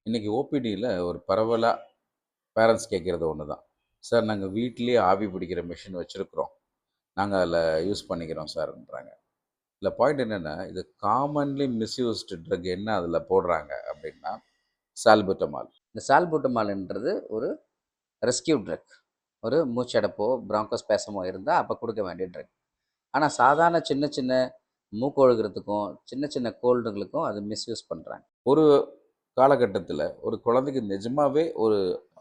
இன்னைக்கு ஓபிடியில் ஒரு பரவலாக பேரண்ட்ஸ் கேட்குறது ஒன்று தான். சார் நாங்கள் வீட்டிலேயே ஆவி பிடிக்கிற மிஷின் வச்சுருக்குறோம், நாங்கள் அதில் யூஸ் பண்ணிக்கிறோம் சார்ன்றாங்க. இதில் பாயிண்ட் என்னென்னா, இது காமன்லி மிஸ்யூஸ்டு ட்ரக் என்ன அதில் போடுறாங்க அப்படின்னா சால்புட்டமால். இந்த சால்புட்டமால்ன்றது ஒரு ரெஸ்கியூ ட்ரக். ஒரு மூச்சடப்போ பிராங்கோஸ்பேசமோ இருந்தால் அப்போ கொடுக்க வேண்டிய ட்ரக். ஆனால் சாதாரண சின்ன சின்ன மூக்கு ஒழுகிறதுக்கும் சின்ன சின்ன கோல்டுங்களுக்கும் அது மிஸ்யூஸ் பண்ணுறாங்க. ஒரு காலகட்டத்தில் ஒரு குழந்தைக்கு நிஜமாகவே ஒரு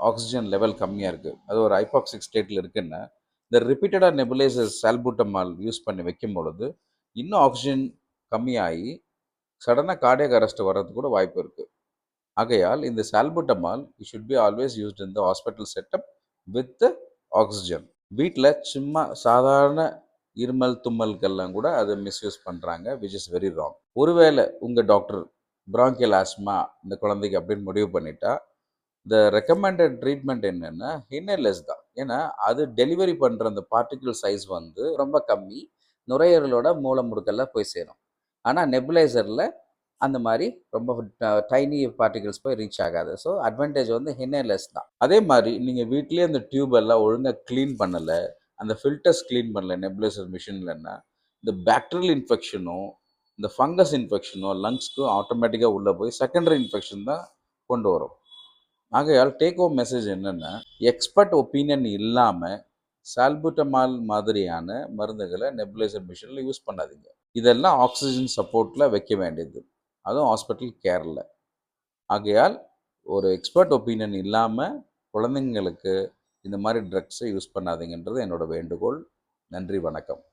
ஆக்சிஜன் லெவல் கம்மியாக இருக்குது, அது ஒரு ஹைபாக்சிக் ஸ்டேட்டில் இருக்குன்னா, இந்த ரிப்பீட்டடாக நெபுலைசர் சால்புட்டமால் யூஸ் பண்ணி வைக்கும் பொழுது இன்னும் ஆக்சிஜன் கம்மியாகி சடனாக கார்டியாக் அரெஸ்ட் வர்றதுக்கு கூட வாய்ப்பு இருக்குது. ஆகையால் இந்த salbutamol should be always used in the hospital setup with oxygen. வீட்டில் சும்மா சாதாரண இருமல் தும்மலுக்கெல்லாம் கூட அதை மிஸ்யூஸ் பண்ணுறாங்க, விச் இஸ் வெரி ராங். ஒருவேளை உங்கள் டாக்டர் பிராங்கியல் ஆஸ்மா இந்த குழந்தைக்கு அப்படின்னு முடிவு பண்ணிட்டா, இந்த ரெக்கமெண்டட் ட்ரீட்மெண்ட் என்னென்னா இன்னர்லெஸ் தான். ஏன்னா அது டெலிவரி பண்ணுற அந்த பார்ட்டிகிள் சைஸ் வந்து ரொம்ப கம்மி, நுரையீரலோட மூல முடுக்கெல்லாம் போய் சேரும். ஆனால் நெபுலைசரில் அந்த மாதிரி ரொம்ப டைனி பார்ட்டிகல்ஸ் போய் ரீச் ஆகாது. ஸோ அட்வான்டேஜ் வந்து இன்னர்லெஸ் தான். அதே மாதிரி நீங்கள் வீட்லேயே அந்த டியூப் எல்லாம் ஒழுங்காக க்ளீன் பண்ணலை, அந்த ஃபில்டர்ஸ் க்ளீன் பண்ணல நெபுலைசர் மிஷின்லன்னா, இந்த பாக்டீரியல் இன்ஃபெக்ஷனும் இந்த ஃபங்கஸ் இன்ஃபெக்ஷனும் லங்ஸ்க்கும் ஆட்டோமேட்டிக்காக உள்ளே போய் செகண்டரி இன்ஃபெக்ஷன் தான் கொண்டு வரும். ஆகையால் டேக் ஹோம் மெசேஜ் என்னென்னா, எக்ஸ்பர்ட் ஒப்பீனியன் இல்லாமல் சால்புட்டமால் மாதிரியான மருந்துகளை நெபுலைசர் மிஷினில் யூஸ் பண்ணாதீங்க. இதெல்லாம் ஆக்சிஜன் சப்போர்ட்டில் வைக்க வேண்டியது, அதுவும் ஹாஸ்பிட்டல் கேரில். ஆகையால் ஒரு எக்ஸ்பர்ட் ஒப்பீனியன் இல்லாமல் குழந்தைங்களுக்கு இந்த மாதிரி ட்ரக்ஸை யூஸ் பண்ணாதீங்கன்றது என்னோட வேண்டுகோள். நன்றி, வணக்கம்.